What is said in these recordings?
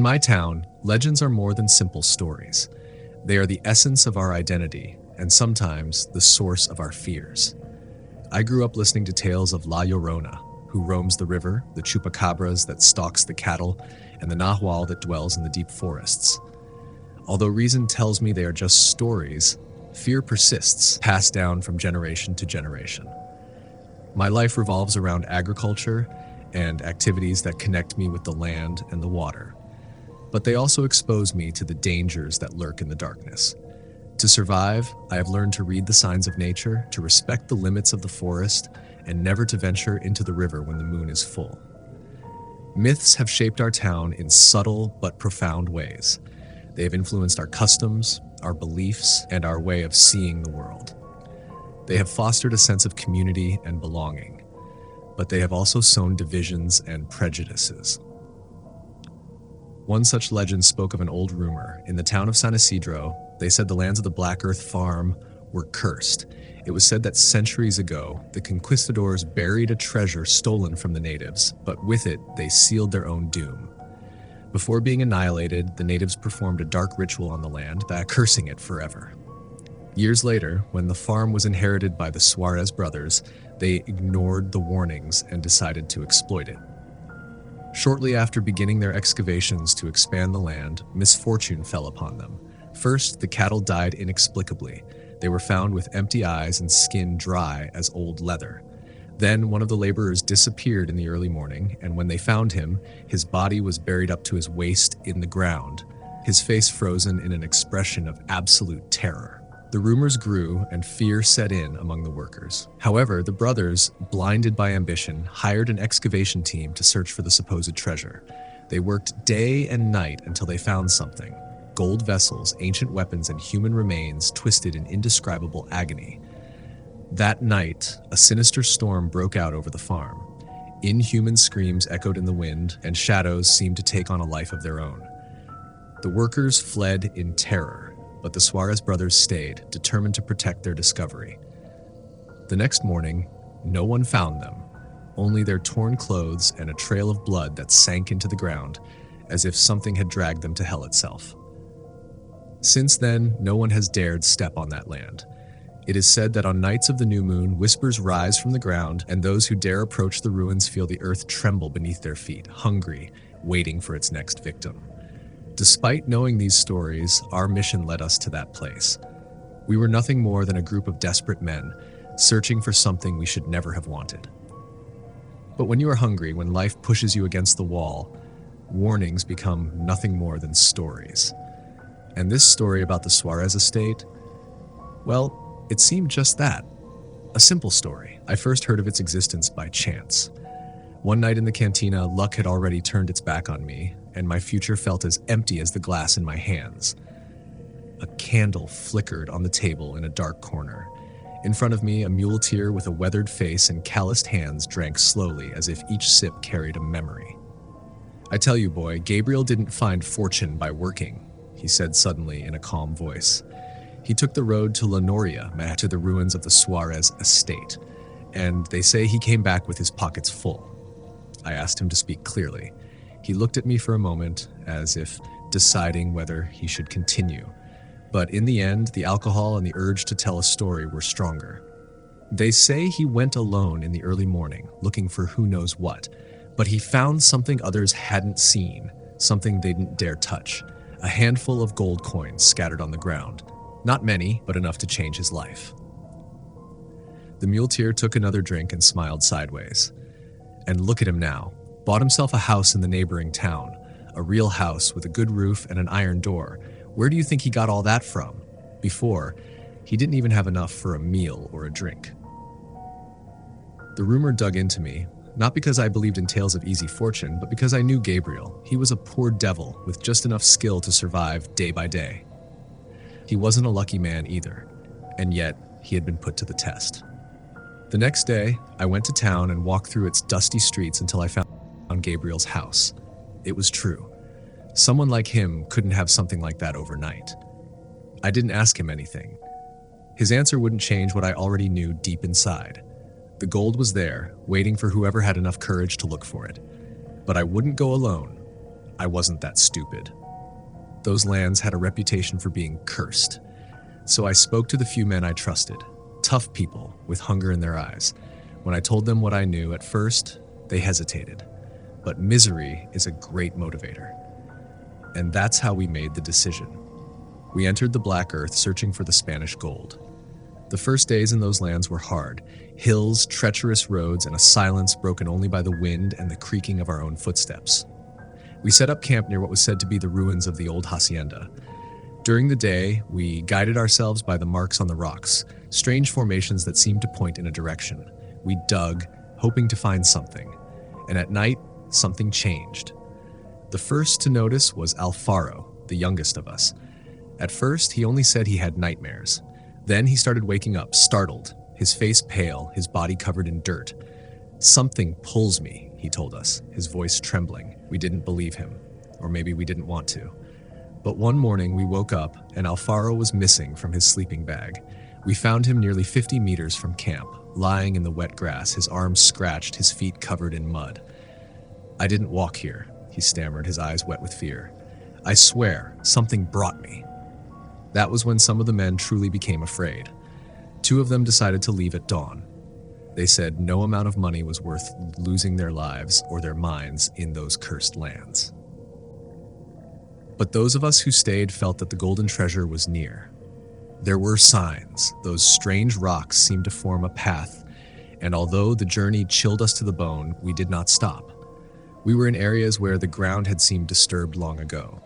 my town, legends are more than simple stories. They are the essence of our identity, and sometimes the source of our fears. I grew up listening to tales of La Llorona, who roams the river, the chupacabras that stalks the cattle, and the nahual that dwells in the deep forests. Although reason tells me they are just stories, fear persists, passed down from generation to generation. My life revolves around agriculture and activities that connect me with the land and the water. But they also expose me to the dangers that lurk in the darkness. To survive, I have learned to read the signs of nature, to respect the limits of the forest, and never to venture into the river when the moon is full. Myths have shaped our town in subtle but profound ways. They have influenced our customs, our beliefs, and our way of seeing the world. They have fostered a sense of community and belonging, but they have also sown divisions and prejudices. One such legend spoke of an old rumor. In the town of San Isidro, they said the lands of the Black Earth Farm were cursed. It was said that centuries ago, the Conquistadors buried a treasure stolen from the natives, but with it, they sealed their own doom. Before being annihilated, the natives performed a dark ritual on the land, cursing it forever. Years later, when the farm was inherited by the Suarez brothers, they ignored the warnings and decided to exploit it. Shortly after beginning their excavations to expand the land, misfortune fell upon them. First, the cattle died inexplicably. They were found with empty eyes and skin dry as old leather. Then one of the laborers disappeared in the early morning, and when they found him, his body was buried up to his waist in the ground, his face frozen in an expression of absolute terror. The rumors grew and fear set in among the workers. However, the brothers, blinded by ambition, hired an excavation team to search for the supposed treasure. They worked day and night until they found something: gold vessels, ancient weapons, and human remains twisted in indescribable agony. That night, a sinister storm broke out over the farm. Inhuman screams echoed in the wind, and shadows seemed to take on a life of their own. The workers fled in terror, but the Suarez brothers stayed, determined to protect their discovery. The next morning, no one found them, only their torn clothes and a trail of blood that sank into the ground, as if something had dragged them to hell itself. Since then, no one has dared step on that land. It is said that on nights of the new moon, whispers rise from the ground, and those who dare approach the ruins feel the earth tremble beneath their feet, hungry, waiting for its next victim. Despite knowing these stories, our mission led us to that place. We were nothing more than a group of desperate men, searching for something we should never have wanted. But when you are hungry, when life pushes you against the wall, warnings become nothing more than stories. And this story about the Suarez estate, well, it seemed just that. A simple story. I first heard of its existence by chance. One night in the cantina, luck had already turned its back on me, and my future felt as empty as the glass in my hands. A candle flickered on the table in a dark corner. In front of me, a muleteer with a weathered face and calloused hands drank slowly, as if each sip carried a memory. "I tell you, boy, Gabriel didn't find fortune by working," he said suddenly in a calm voice. "He took the road to La Noria, to the ruins of the Suarez estate, and they say he came back with his pockets full." I asked him to speak clearly. He looked at me for a moment, as if deciding whether he should continue. But in the end, the alcohol and the urge to tell a story were stronger. "They say he went alone in the early morning, looking for who knows what, but he found something others hadn't seen, something they didn't dare touch. A handful of gold coins scattered on the ground. Not many, but enough to change his life." The muleteer took another drink and smiled sideways. And look at him now. Bought himself a house in the neighboring town. A real house with a good roof and an iron door. Where do you think he got all that from? Before, he didn't even have enough for a meal or a drink. The rumor dug into me, not because I believed in tales of easy fortune, but because I knew Gabriel. He was a poor devil with just enough skill to survive day by day. He wasn't a lucky man either, and yet he had been put to the test. The next day, I went to town and walked through its dusty streets until I found Gabriel's house. It was true. Someone like him couldn't have something like that overnight. I didn't ask him anything. His answer wouldn't change what I already knew deep inside. The gold was there, waiting for whoever had enough courage to look for it. But I wouldn't go alone. I wasn't that stupid. Those lands had a reputation for being cursed. So I spoke to the few men I trusted, tough people with hunger in their eyes. When I told them what I knew, at first, they hesitated. But misery is a great motivator. And that's how we made the decision. We entered the Black Earth searching for the Spanish gold. The first days in those lands were hard. Hills, treacherous roads, and a silence broken only by the wind and the creaking of our own footsteps. We set up camp near what was said to be the ruins of the old hacienda. During the day, we guided ourselves by the marks on the rocks, strange formations that seemed to point in a direction. We dug, hoping to find something. And at night, something changed. The first to notice was Alfaro, the youngest of us. At first, he only said he had nightmares. Then he started waking up, startled, his face pale, his body covered in dirt. "Something pulls me," he told us, his voice trembling. We didn't believe him, or maybe we didn't want to. But one morning we woke up and Alfaro was missing from his sleeping bag. We found him nearly 50 meters from camp, lying in the wet grass, his arms scratched, his feet covered in mud. "I didn't walk here," he stammered, his eyes wet with fear. "I swear, something brought me." That was when some of the men truly became afraid. 2 of them decided to leave at dawn. They said no amount of money was worth losing their lives or their minds in those cursed lands. But those of us who stayed felt that the golden treasure was near. There were signs. Those strange rocks seemed to form a path, and although the journey chilled us to the bone, we did not stop. We were in areas where the ground had seemed disturbed long ago.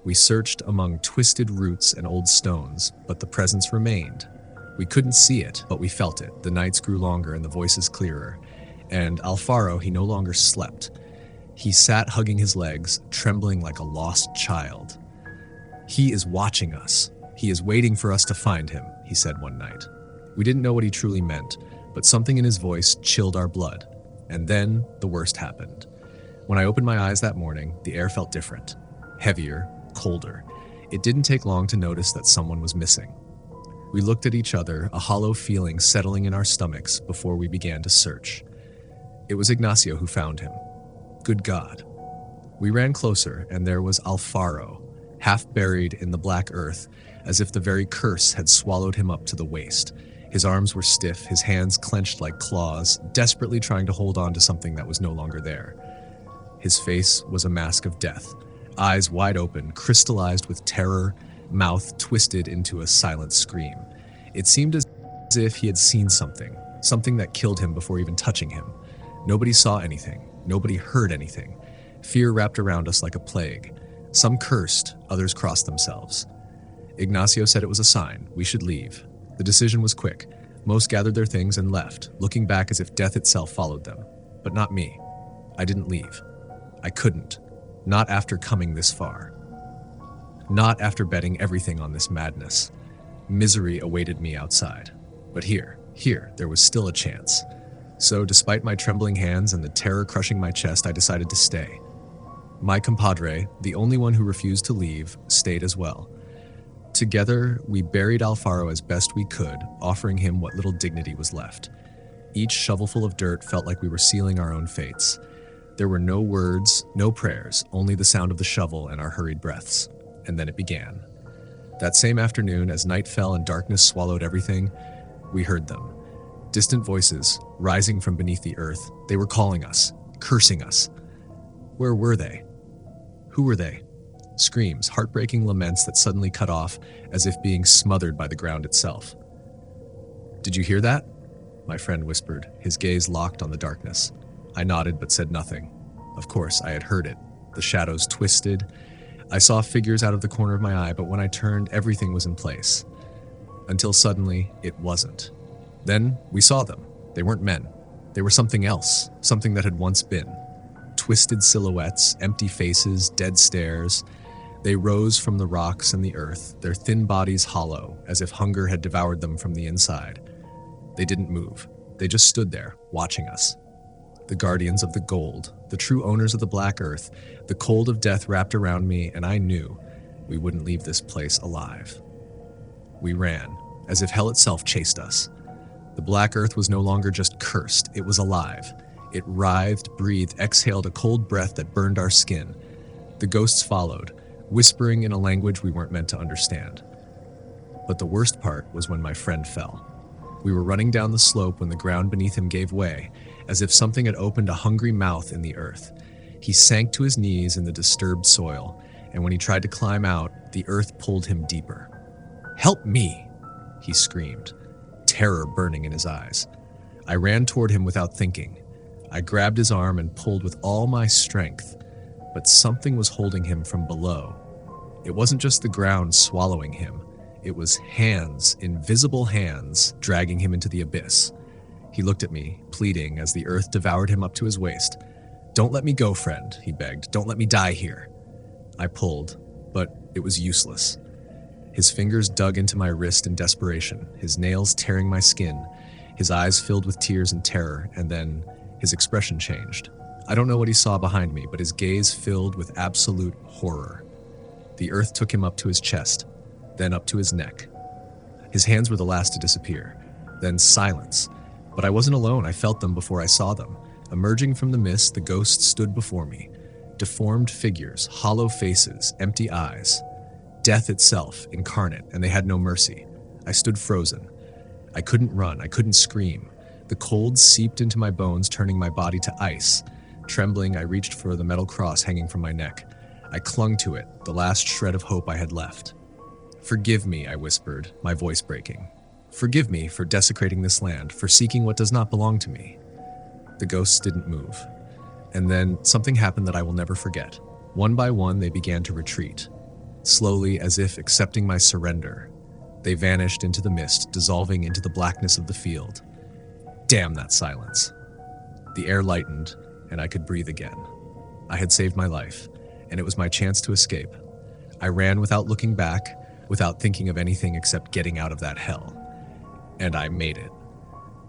We searched among twisted roots and old stones, but the presence remained. We couldn't see it, but we felt it. The nights grew longer and the voices clearer. And Alfaro, he no longer slept. He sat hugging his legs, trembling like a lost child. "He is watching us. He is waiting for us to find him," he said one night. We didn't know what he truly meant, but something in his voice chilled our blood. And then the worst happened. When I opened my eyes that morning, the air felt different, heavier, colder. It didn't take long to notice that someone was missing. We looked at each other, a hollow feeling settling in our stomachs before we began to search. It was Ignacio who found him. Good God. We ran closer, and there was Alfaro, half buried in the black earth, as if the very curse had swallowed him up to the waist. His arms were stiff, his hands clenched like claws, desperately trying to hold on to something that was no longer there. His face was a mask of death, eyes wide open, crystallized with terror, mouth twisted into a silent scream. It seemed as if he had seen something that killed him before even touching him. Nobody saw anything. Nobody heard anything. Fear wrapped around us like a plague. Some cursed, others crossed themselves. Ignacio said it was a sign. We should leave. The decision was quick. Most gathered their things and left, looking back as if death itself followed them. But not me. I didn't leave. I couldn't. Not after coming this far. Not after betting everything on this madness. Misery awaited me outside. But here, there was still a chance. So despite my trembling hands and the terror crushing my chest, I decided to stay. My compadre, the only one who refused to leave, stayed as well. Together, we buried Alfaro as best we could, offering him what little dignity was left. Each shovelful of dirt felt like we were sealing our own fates. There were no words, no prayers, only the sound of the shovel and our hurried breaths. And then it began. That same afternoon, as night fell and darkness swallowed everything, we heard them. Distant voices, rising from beneath the earth. They were calling us, cursing us. Where were they? Who were they? Screams, heartbreaking laments that suddenly cut off, as if being smothered by the ground itself. "Did you hear that?" my friend whispered, his gaze locked on the darkness. I nodded but said nothing. Of course, I had heard it. The shadows twisted. I saw figures out of the corner of my eye, but when I turned, everything was in place. Until suddenly, it wasn't. Then, we saw them. They weren't men. They were something else, something that had once been. Twisted silhouettes, empty faces, dead stares. They rose from the rocks and the earth, their thin bodies hollow, as if hunger had devoured them from the inside. They didn't move. They just stood there, watching us. The guardians of the gold, the true owners of the black earth. The cold of death wrapped around me, and I knew we wouldn't leave this place alive. We ran, as if hell itself chased us. The black earth was no longer just cursed, it was alive. It writhed, breathed, exhaled a cold breath that burned our skin. The ghosts followed, whispering in a language we weren't meant to understand. But the worst part was when my friend fell. We were running down the slope when the ground beneath him gave way, as if something had opened a hungry mouth in the earth. He sank to his knees in the disturbed soil, and when he tried to climb out, the earth pulled him deeper. "Help me!" he screamed, terror burning in his eyes. I ran toward him without thinking. I grabbed his arm and pulled with all my strength, but something was holding him from below. It wasn't just the ground swallowing him. It was hands, invisible hands, dragging him into the abyss. He looked at me, pleading as the earth devoured him up to his waist. "Don't let me go, friend," he begged. "Don't let me die here." I pulled, but it was useless. His fingers dug into my wrist in desperation, his nails tearing my skin, his eyes filled with tears and terror, and then his expression changed. I don't know what he saw behind me, but his gaze filled with absolute horror. The earth took him up to his chest, then up to his neck. His hands were the last to disappear. Then silence. But I wasn't alone. I felt them before I saw them. Emerging from the mist, the ghosts stood before me. Deformed figures, hollow faces, empty eyes. Death itself, incarnate, and they had no mercy. I stood frozen. I couldn't run. I couldn't scream. The cold seeped into my bones, turning my body to ice. Trembling, I reached for the metal cross hanging from my neck. I clung to it, the last shred of hope I had left. "Forgive me," I whispered, my voice breaking. "Forgive me for desecrating this land, for seeking what does not belong to me." The ghosts didn't move. And then something happened that I will never forget. One by one, they began to retreat. Slowly, as if accepting my surrender, they vanished into the mist, dissolving into the blackness of the field. Damn that silence. The air lightened, and I could breathe again. I had saved my life, and it was my chance to escape. I ran without looking back, without thinking of anything except getting out of that hell. And I made it.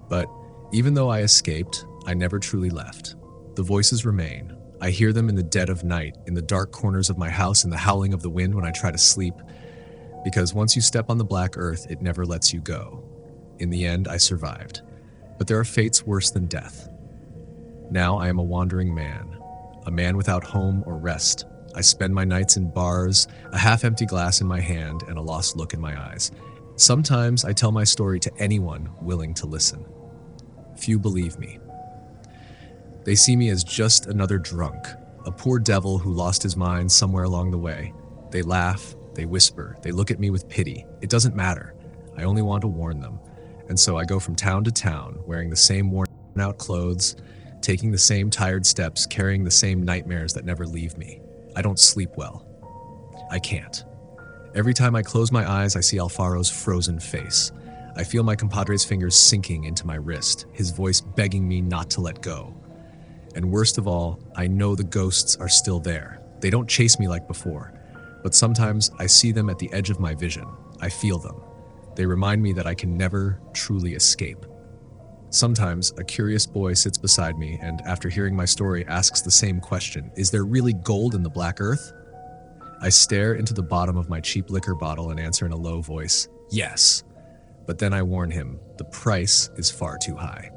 But even though I escaped, I never truly left. The voices remain. I hear them in the dead of night, in the dark corners of my house, in the howling of the wind when I try to sleep. Because once you step on the black earth, it never lets you go. In the end, I survived. But there are fates worse than death. Now I am a wandering man, a man without home or rest. I spend my nights in bars, a half-empty glass in my hand, and a lost look in my eyes. Sometimes I tell my story to anyone willing to listen. Few believe me. They see me as just another drunk, a poor devil who lost his mind somewhere along the way. They laugh, they whisper, they look at me with pity. It doesn't matter. I only want to warn them. And so I go from town to town, wearing the same worn-out clothes, taking the same tired steps, carrying the same nightmares that never leave me. I don't sleep well. I can't. Every time I close my eyes, I see Alfaro's frozen face. I feel my compadre's fingers sinking into my wrist, his voice begging me not to let go. And worst of all, I know the ghosts are still there. They don't chase me like before, but sometimes I see them at the edge of my vision. I feel them. They remind me that I can never truly escape. Sometimes a curious boy sits beside me and, after hearing my story, asks the same question: is there really gold in the black earth? I stare into the bottom of my cheap liquor bottle and answer in a low voice, yes. But then I warn him, the price is far too high.